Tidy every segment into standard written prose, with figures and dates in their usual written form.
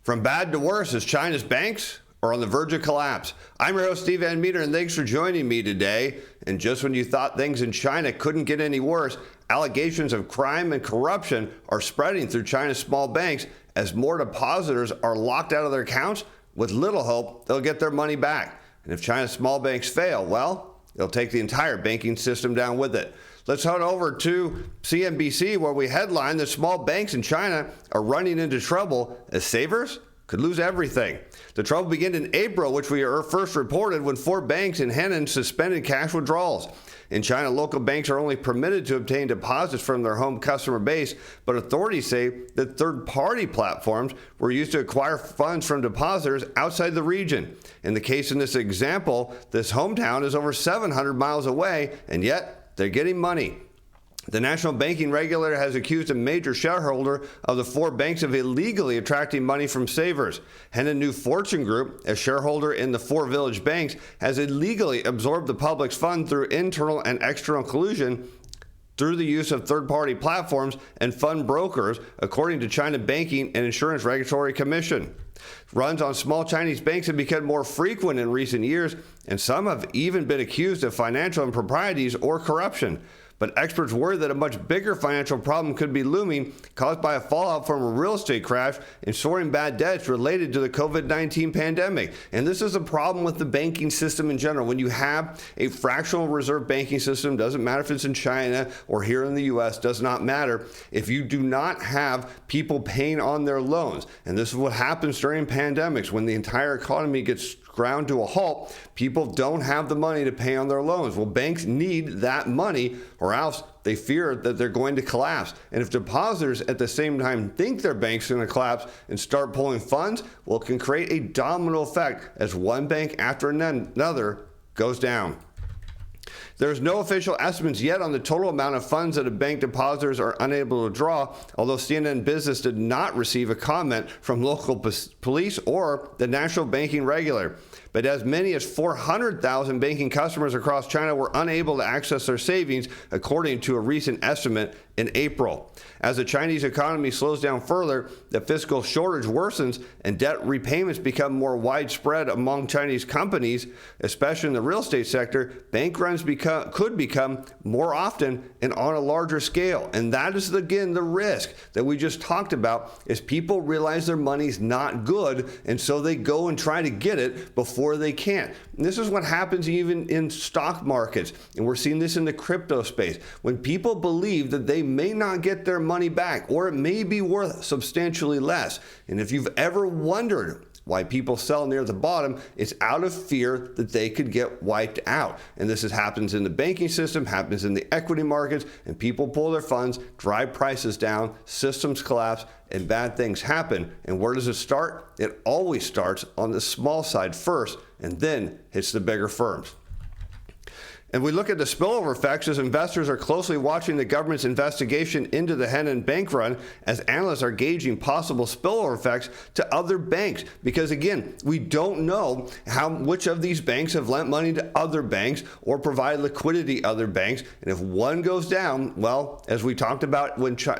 From bad to worse, is China's banks are on the verge of collapse. I'm your host, Steven Van Metre, and thanks for joining me today. And just when you thought things in China couldn't get any worse, allegations of crime and corruption are spreading through China's small banks as more depositors are locked out of their accounts with little hope they'll get their money back. And if China's small banks fail, well, they'll take the entire banking system down with it. Let's head over to CNBC, where we headline that small banks in China are running into trouble as savers could lose everything. The trouble began in April, which we first reported when 4 banks in Henan suspended cash withdrawals. In China, local banks are only permitted to obtain deposits from their home customer base, but authorities say that third-party platforms were used to acquire funds from depositors outside the region. In the case in this example, this hometown is over 700 miles away, and yet they're getting money. The national banking regulator has accused a major shareholder of the 4 banks of illegally attracting money from savers. Henan New Fortune Group, a shareholder in the 4 village banks, has illegally absorbed the public's fund through internal and external collusion through the use of third-party platforms and fund brokers, according to China Banking and Insurance Regulatory Commission. Runs on small Chinese banks have become more frequent in recent years, and some have even been accused of financial improprieties or corruption. But experts worry that a much bigger financial problem could be looming, caused by a fallout from a real estate crash and soaring bad debts related to the COVID-19 pandemic. And this is a problem with the banking system in general. When you have a fractional reserve banking system, doesn't matter if it's in China or here in the U.S., does not matter. If you do not have people paying on their loans, and this is what happens during pandemics, when the entire economy gets ground to a halt, people don't have the money to pay on their loans. Well, banks need that money, or else they fear that they're going to collapse. And if depositors at the same time think their bank's going to collapse and start pulling funds, well, it can create a domino effect as one bank after another goes down. There's no official estimates yet on the total amount of funds that bank depositors are unable to draw, although CNN Business did not receive a comment from local police or the national banking regulator. But as many as 400,000 banking customers across China were unable to access their savings, according to a recent estimate in April. As the Chinese economy slows down further, the fiscal shortage worsens and debt repayments become more widespread among Chinese companies, especially in the real estate sector. Bank runs could become more often and on a larger scale. And that is, again, the risk that we just talked about, is people realize their money's not good, and so they go and try to get it before they can. And this is what happens even in stock markets, and we're seeing this in the crypto space. When people believe that they may not get their money back, or it may be worth substantially less, and if you've ever wondered why people sell near the bottom, it's out of fear that they could get wiped out. And this happens in the banking system, happens in the equity markets, and people pull their funds, drive prices down, systems collapse, and bad things happen. And where does it start? It always starts on the small side first, and then hits the bigger firms. And we look at the spillover effects as investors are closely watching the government's investigation into the Henan bank run, as analysts are gauging possible spillover effects to other banks. Because again, we don't know which of these banks have lent money to other banks or provide liquidity to other banks. And if one goes down, well, as we talked about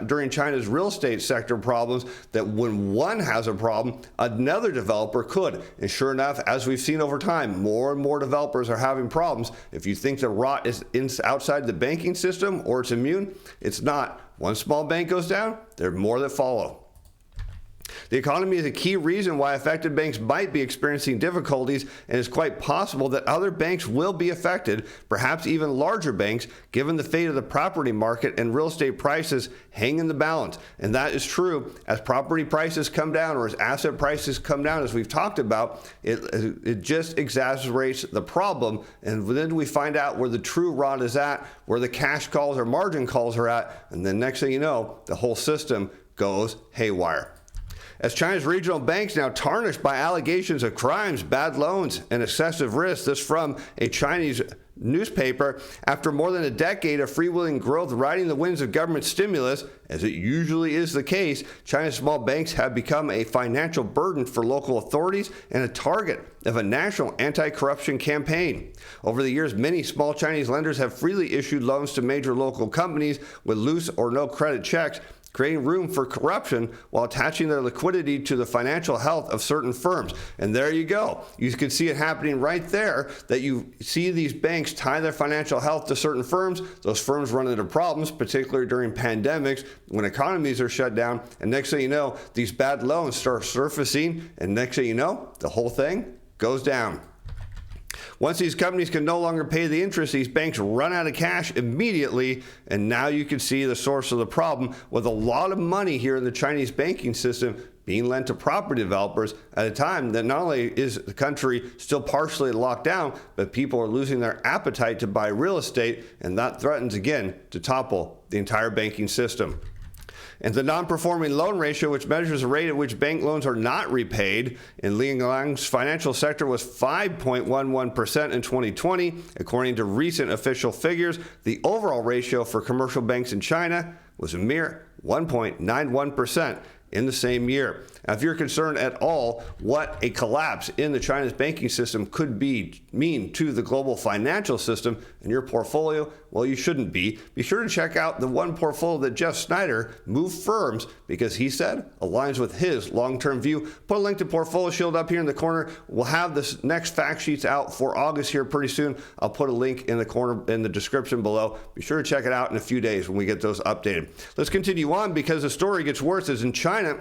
during China's real estate sector problems, that when one has a problem, another developer could. And sure enough, as we've seen over time, more and more developers are having problems. If you think the rot is outside the banking system or it's immune, it's not. One small bank goes down, there are more that follow. The economy is a key reason why affected banks might be experiencing difficulties, and it's quite possible that other banks will be affected, perhaps even larger banks, given the fate of the property market and real estate prices hang in the balance. And that is true as property prices come down, or as asset prices come down, as we've talked about, it just exacerbates the problem. And then we find out where the true rot is at, where the cash calls or margin calls are at, and then next thing you know, the whole system goes haywire. As China's regional banks now tarnished by allegations of crimes, bad loans, and excessive risk. This from a Chinese newspaper. After more than a decade of freewheeling growth riding the winds of government stimulus, as it usually is the case, China's small banks have become a financial burden for local authorities and a target of a national anti-corruption campaign. Over the years, many small Chinese lenders have freely issued loans to major local companies with loose or no credit checks, creating room for corruption while attaching their liquidity to the financial health of certain firms. And there you go. You can see it happening right there, that you see these banks tie their financial health to certain firms. Those firms run into problems, particularly during pandemics, when economies are shut down. And next thing you know, these bad loans start surfacing. And next thing you know, the whole thing goes down. Once these companies can no longer pay the interest, these banks run out of cash immediately, and now you can see the source of the problem, with a lot of money here in the Chinese banking system being lent to property developers at a time that not only is the country still partially locked down, but people are losing their appetite to buy real estate, and that threatens again to topple the entire banking system. And the non-performing loan ratio, which measures the rate at which bank loans are not repaid in Liang's financial sector, was 5.11% in 2020. According to recent official figures, the overall ratio for commercial banks in China was a mere 1.91% in the same year. Now, if you're concerned at all what a collapse in the China's banking system could mean to the global financial system and your portfolio, well, you shouldn't be. Be sure to check out the one portfolio that Jeff Snyder moved firms because he said aligns with his long-term view. Put a link to Portfolio Shield up here in the corner. We'll have this next fact sheets out for August here pretty soon. I'll put a link in the corner in the description below. Be sure to check it out in a few days when we get those updated. Let's continue on because the story gets worse as in China.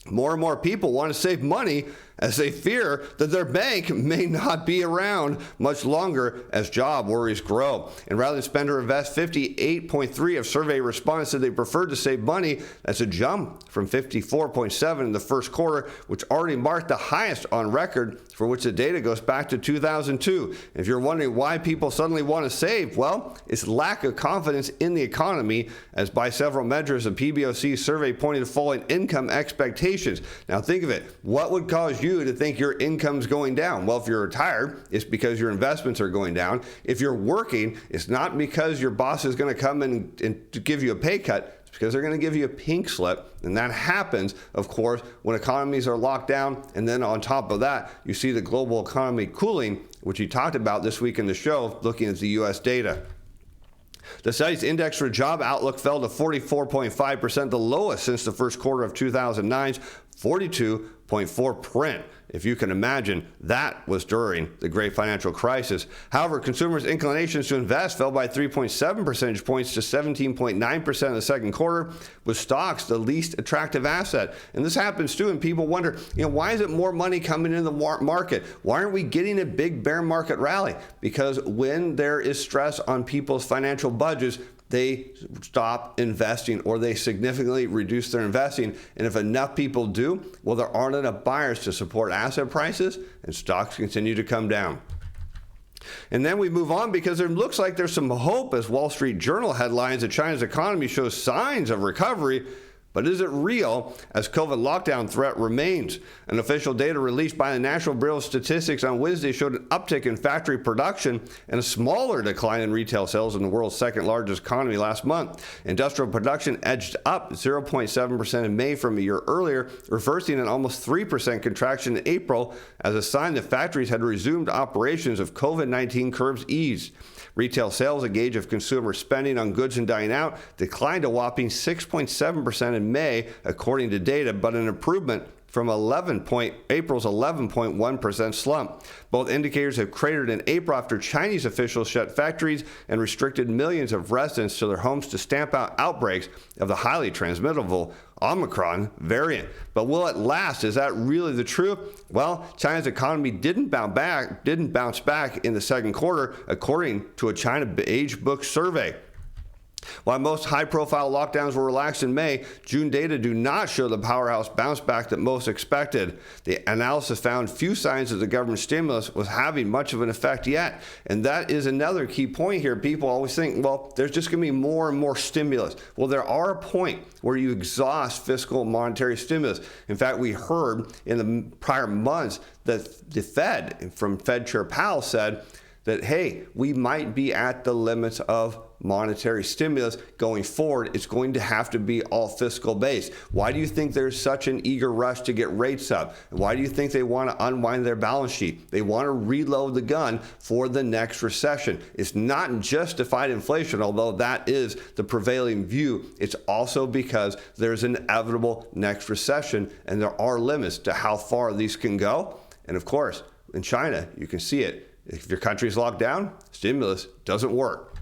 More and more people want to save money as they fear that their bank may not be around much longer as job worries grow. And rather than spend or invest, 58.3% of survey respondents said they preferred to save money. That's a jump from 54.7% in the first quarter, which already marked the highest on record, for which the data goes back to 2002. If you're wondering why people suddenly want to save, well, it's lack of confidence in the economy, as by several measures, a PBOC survey pointed to falling income expectations. Now think of it. What would cause you to think your income's going down? Well, if you're retired, it's because your investments are going down. If you're working, it's not because your boss is going to come in and to give you a pay cut. It's because they're going to give you a pink slip. And that happens, of course, when economies are locked down. And then on top of that, you see the global economy cooling, which he talked about this week in the show, looking at the U.S. data. The study's index for job outlook fell to 44.5%, the lowest since the first quarter of 2009's 42.4 print. If you can imagine, that was during the great financial crisis. However, consumers' inclinations to invest fell by 3.7 percentage points to 17.9% in the second quarter, with stocks the least attractive asset. And this happens too, and people wonder, why is it more money coming into the market? Why aren't we getting a big bear market rally? Because when there is stress on people's financial budgets, they stop investing or they significantly reduce their investing. And if enough people do, well, there aren't enough buyers to support asset prices and stocks continue to come down. And then we move on because it looks like there's some hope as Wall Street Journal headlines that China's economy shows signs of recovery. But is it real as COVID lockdown threat remains? An official data released by the National Bureau of Statistics on Wednesday showed an uptick in factory production and a smaller decline in retail sales in the world's second largest economy last month. Industrial production edged up 0.7% in May from a year earlier, reversing an almost 3% contraction in April as a sign that factories had resumed operations if COVID-19 curbs eased. Retail sales, a gauge of consumer spending on goods and dining out, declined a whopping 6.7% in May, according to data, but an improvement from April's 11.1% slump. Both indicators have cratered in April after Chinese officials shut factories and restricted millions of residents to their homes to stamp out outbreaks of the highly transmittable Omicron variant. But will it last? Is that really the truth? Well, China's economy didn't bounce back in the second quarter, according to a China Age Book survey. While most high-profile lockdowns were relaxed in May, June data do not show the powerhouse bounce back that most expected. The analysis found few signs that the government stimulus was having much of an effect yet. And that is another key point here. People always think, well, there's just going to be more and more stimulus. Well, there are a point where you exhaust fiscal and monetary stimulus. In fact, we heard in the prior months that the Fed, from Fed Chair Powell, said that, hey, we might be at the limits of monetary stimulus going forward. It's going to have to be all fiscal based. Why do you think there's such an eager rush to get rates up? And why do you think they want to unwind their balance sheet? They want to reload the gun for the next recession. It's not just to fight inflation, although that is the prevailing view. It's also because there's an inevitable next recession, and there are limits to how far these can go. And of course, in China, you can see it. If your country's locked down, stimulus doesn't work.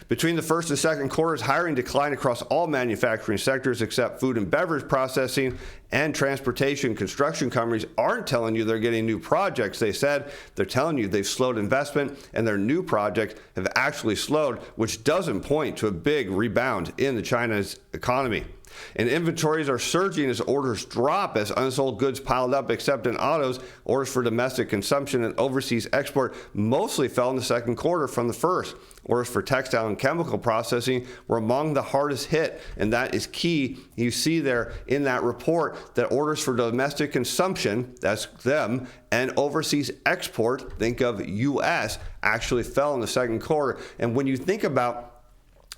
Between the first and second quarters, hiring declined across all manufacturing sectors except food and beverage processing and transportation. Construction companies aren't telling you they're getting new projects. They said they're telling you they've slowed investment and their new projects have actually slowed, which doesn't point to a big rebound in the China's economy. And inventories are surging as orders drop as unsold goods piled up, except in autos. Orders for domestic consumption and overseas export mostly fell in the second quarter from the first. Orders for textile and chemical processing were among the hardest hit, and that is key. You see there in that report that orders for domestic consumption, that's them, and overseas export, think of U.S., actually fell in the second quarter. And when you think about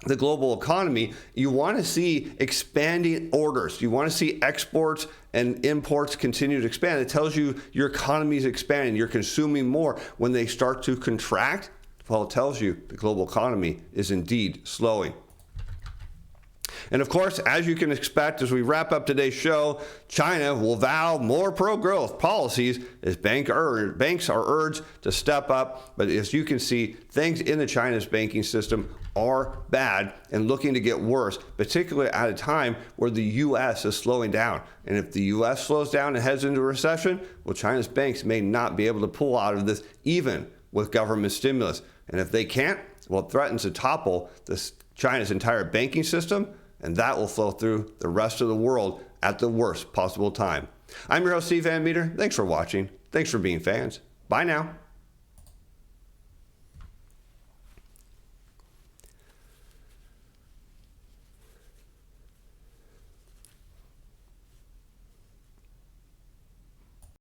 the global economy, you want to see expanding orders. You want to see exports and imports continue to expand. It tells you your economy is expanding. You're consuming more. When they start to contract, well, it tells you the global economy is indeed slowing. And of course, as you can expect, as we wrap up today's show, China will vow more pro-growth policies as banks are urged to step up. But as you can see, things in the China's banking system are bad and looking to get worse, particularly at a time where the U.S. is slowing down. And if the U.S. slows down and heads into a recession, well, China's banks may not be able to pull out of this even with government stimulus. And if they can't, well, it threatens to topple China's entire banking system, and that will flow through the rest of the world at the worst possible time. I'm your host, Steven Van Metre. Thanks for watching. Thanks for being fans. Bye now.